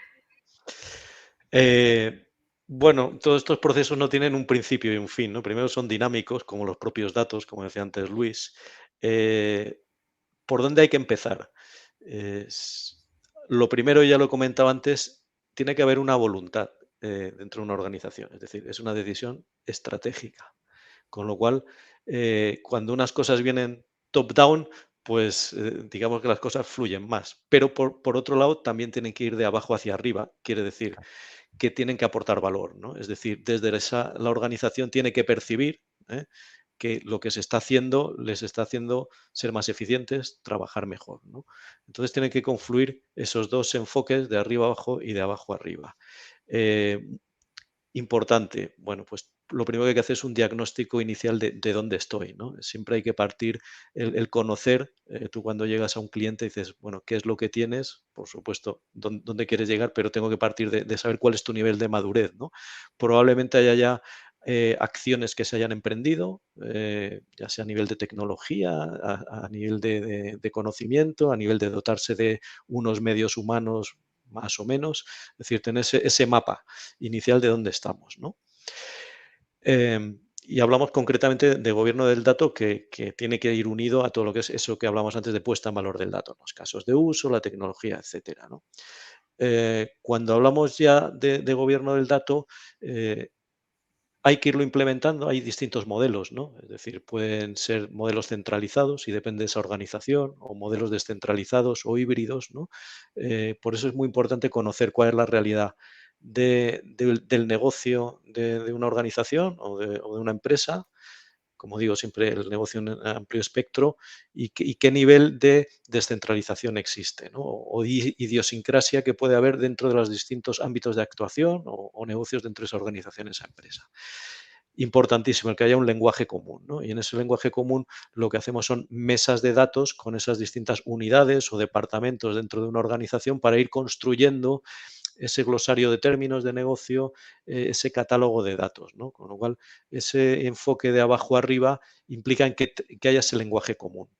Bueno, todos estos procesos no tienen un principio y un fin, ¿no? Primero son dinámicos, como los propios datos, como decía antes Luis. ¿Por dónde hay que empezar? Lo primero, ya lo comentaba antes, tiene que haber una voluntad dentro de una organización, es decir, es una decisión estratégica. Con lo cual, cuando unas cosas vienen top-down, pues digamos que las cosas fluyen más. Pero por otro lado, también tienen que ir de abajo hacia arriba, quiere decir que tienen que aportar valor, ¿no? Es decir, desde la organización tiene que percibir que lo que se está haciendo les está haciendo ser más eficientes, trabajar mejor, ¿no? Entonces tienen que confluir esos dos enfoques de arriba abajo y de abajo arriba. Importante, bueno, pues lo primero que hay que hacer es un diagnóstico inicial de dónde estoy, ¿no? Siempre hay que partir el conocer, tú cuando llegas a un cliente dices, bueno, ¿qué es lo que tienes? Por supuesto, dónde quieres llegar, pero tengo que partir de saber cuál es tu nivel de madurez, ¿no? Probablemente haya ya acciones que se hayan emprendido, ya sea a nivel de tecnología, a nivel de conocimiento, a nivel de dotarse de unos medios humanos más o menos, es decir, tener ese mapa inicial de dónde estamos, ¿no? Y hablamos concretamente de gobierno del dato que tiene que ir unido a todo lo que es eso que hablamos antes de puesta en valor del dato, los casos de uso, la tecnología, etcétera, ¿no? Cuando hablamos ya de gobierno del dato, hay que irlo implementando, hay distintos modelos, ¿no? Es decir, pueden ser modelos centralizados y depende de esa organización, o modelos descentralizados o híbridos, ¿no? Por eso es muy importante conocer cuál es la realidad del negocio de una organización o de una empresa. Como digo, siempre el negocio en amplio espectro y qué nivel de descentralización existe, ¿no? O idiosincrasia que puede haber dentro de los distintos ámbitos de actuación o negocios dentro de esa organización, esa empresa. Importantísimo el que haya un lenguaje común, ¿no? Y en ese lenguaje común lo que hacemos son mesas de datos con esas distintas unidades o departamentos dentro de una organización para ir construyendo ese glosario de términos de negocio, ese catálogo de datos, ¿no? Con lo cual, ese enfoque de abajo arriba implica en que haya ese lenguaje común.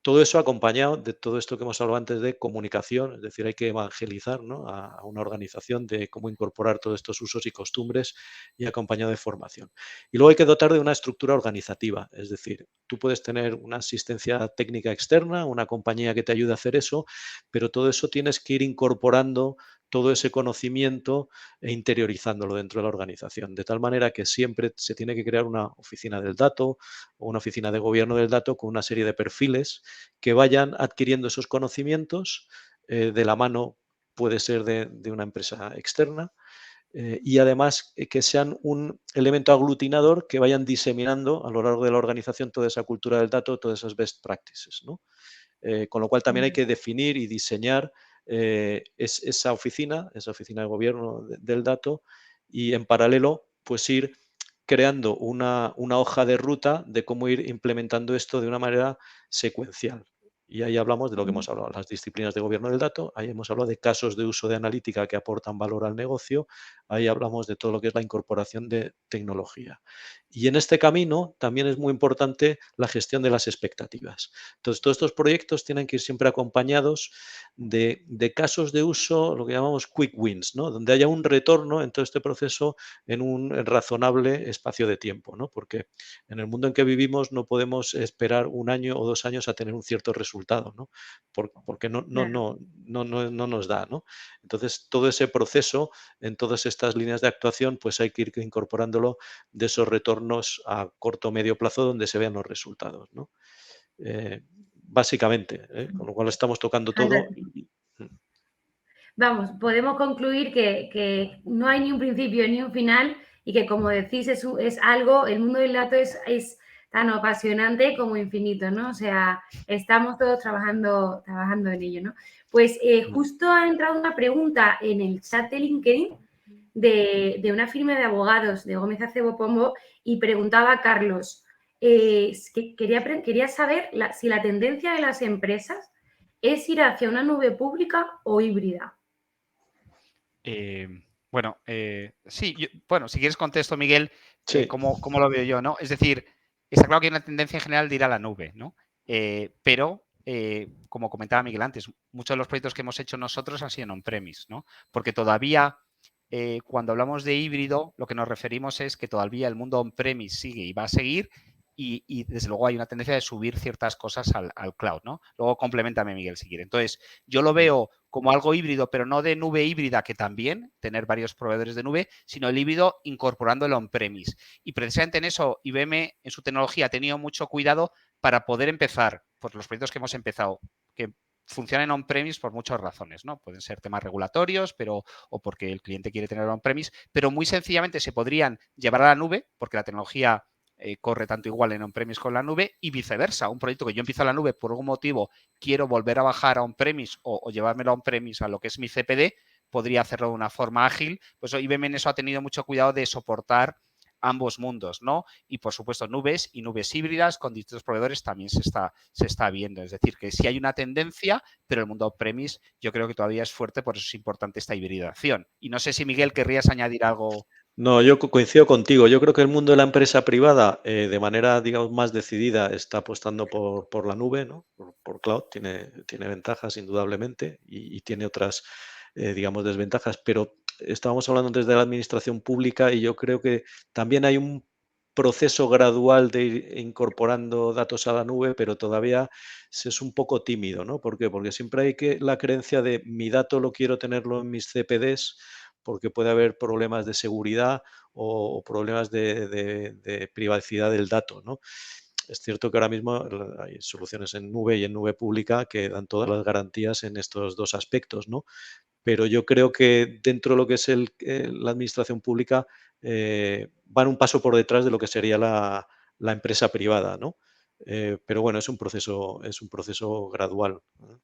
todo eso acompañado de todo esto que hemos hablado antes de comunicación, es decir, hay que evangelizar, ¿no?, a una organización de cómo incorporar todos estos usos y costumbres y acompañado de formación. Y luego hay que dotar de una estructura organizativa, es decir, tú puedes tener una asistencia técnica externa, una compañía que te ayude a hacer eso, pero todo eso tienes que ir incorporando todo ese conocimiento e interiorizándolo dentro de la organización, de tal manera que siempre se tiene que crear una oficina del dato o una oficina de gobierno del dato con una serie de perfiles que vayan adquiriendo esos conocimientos de la mano, puede ser de una empresa externa, y además que sean un elemento aglutinador que vayan diseminando a lo largo de la organización toda esa cultura del dato, todas esas best practices, ¿no? Con lo cual también hay que definir y diseñar esa oficina de gobierno del dato, y en paralelo pues ir creando una hoja de ruta de cómo ir implementando esto de una manera secuencial. Y ahí hablamos de lo que hemos hablado, las disciplinas de gobierno del dato, ahí hemos hablado de casos de uso de analítica que aportan valor al negocio, ahí hablamos de todo lo que es la incorporación de tecnología. Y en este camino también es muy importante la gestión de las expectativas. Entonces, todos estos proyectos tienen que ir siempre acompañados de casos de uso, lo que llamamos quick wins, ¿no?, donde haya un retorno en todo este proceso en un razonable espacio de tiempo, ¿no? Porque en el mundo en que vivimos no podemos esperar 1 año o 2 años a tener un cierto resultado, ¿no? Porque Claro. no nos da, ¿no? Entonces, todo ese proceso en todas estas líneas de actuación, pues hay que ir incorporándolo de esos retornos a corto o medio plazo donde se vean los resultados, ¿no? Básicamente, con lo cual estamos tocando todo. Fantástico. Vamos, podemos concluir que no hay ni un principio ni un final y que, como decís, es algo, el mundo del dato es tan apasionante como infinito, ¿no? O sea, estamos todos trabajando en ello, ¿no? Pues justo ha entrado una pregunta en el chat de LinkedIn de una firma de abogados de Gómez Acebo Pombo y preguntaba a Carlos, quería saber si la tendencia de las empresas es ir hacia una nube pública o híbrida. Bueno, sí, bueno, si quieres contesto, Miguel, Sí. cómo lo veo yo, ¿no? Es decir, está claro que hay una tendencia en general de ir a la nube, ¿no? Pero, como comentaba Miguel antes, muchos de los proyectos que hemos hecho nosotros han sido en on-premise, ¿no? Porque todavía, cuando hablamos de híbrido, lo que nos referimos es que todavía el mundo on-premise sigue y va a seguir, y desde luego hay una tendencia de subir ciertas cosas al cloud, ¿no? Luego complementame, Miguel, si quiere. Entonces, yo lo veo como algo híbrido, pero no de nube híbrida, que también tener varios proveedores de nube, sino el híbrido incorporando el on-premise. Y precisamente en eso, IBM en su tecnología ha tenido mucho cuidado para poder empezar, por los proyectos que hemos empezado, que funcionen on-premise por muchas razones, ¿no? Pueden ser temas regulatorios, o porque el cliente quiere tener on-premise, pero muy sencillamente se podrían llevar a la nube, porque la tecnología corre tanto igual en on-premise con la nube, y viceversa. Un proyecto que yo empiezo a la nube por algún motivo, quiero volver a bajar a on-premise o llevármelo a on-premise a lo que es mi CPD, podría hacerlo de una forma ágil. Pues IBM en eso ha tenido mucho cuidado de soportar ambos mundos, ¿no? Y por supuesto nubes y nubes híbridas con distintos proveedores también se está viendo. Es decir, que sí hay una tendencia, pero el mundo on-premise yo creo que todavía es fuerte, por eso es importante esta hibridación. Y no sé si, Miguel, querrías añadir algo. No, yo coincido contigo. Yo creo que el mundo de la empresa privada, de manera, digamos, más decidida, está apostando por la nube, ¿no? Por cloud. Tiene ventajas, indudablemente, y tiene otras, digamos, desventajas. Pero estábamos hablando antes de la administración pública y yo creo que también hay un proceso gradual de ir incorporando datos a la nube, pero todavía es un poco tímido, ¿no? ¿Por qué? Porque siempre hay la creencia de mi dato lo quiero tenerlo en mis CPDs, porque puede haber problemas de seguridad o problemas de privacidad del dato, ¿no? Es cierto que ahora mismo hay soluciones en nube y en nube pública que dan todas las garantías en estos dos aspectos, ¿no? Pero yo creo que dentro de lo que es la administración pública van un paso por detrás de lo que sería la empresa privada, ¿no? Pero bueno, es un proceso gradual, ¿no?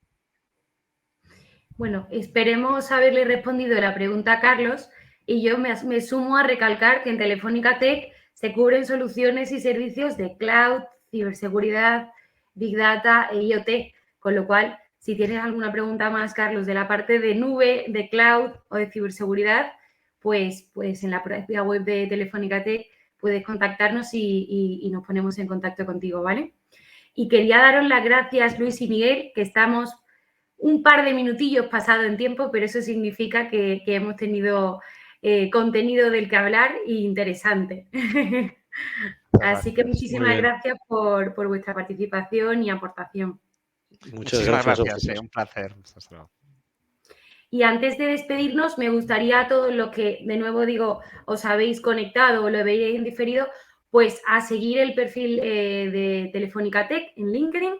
Bueno, esperemos haberle respondido la pregunta a Carlos y yo me sumo a recalcar que en Telefónica Tech se cubren soluciones y servicios de cloud, ciberseguridad, big data e IoT, con lo cual, si tienes alguna pregunta más, Carlos, de la parte de nube, de cloud o de ciberseguridad, pues en la propia web de Telefónica Tech puedes contactarnos y nos ponemos en contacto contigo, ¿vale? Y quería daros las gracias, Luis y Miguel, que estamos un par de minutillos pasado en tiempo, pero eso significa que hemos tenido contenido del que hablar e interesante. Así que muchísimas gracias por vuestra participación y aportación. Muchísimas gracias, un placer. Y antes de despedirnos, me gustaría a todos los que, de nuevo digo, os habéis conectado o lo veis en diferido, pues a seguir el perfil de Telefónica Tech en LinkedIn,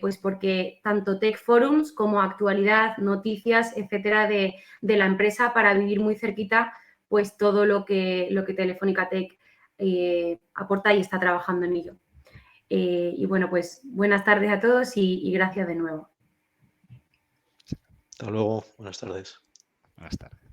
pues porque tanto Tech Forums como actualidad, noticias, etcétera, de la empresa para vivir muy cerquita, pues todo lo que Telefónica Tech aporta y está trabajando en ello. Y bueno, pues buenas tardes a todos y gracias de nuevo. Hasta luego, buenas tardes. Buenas tardes.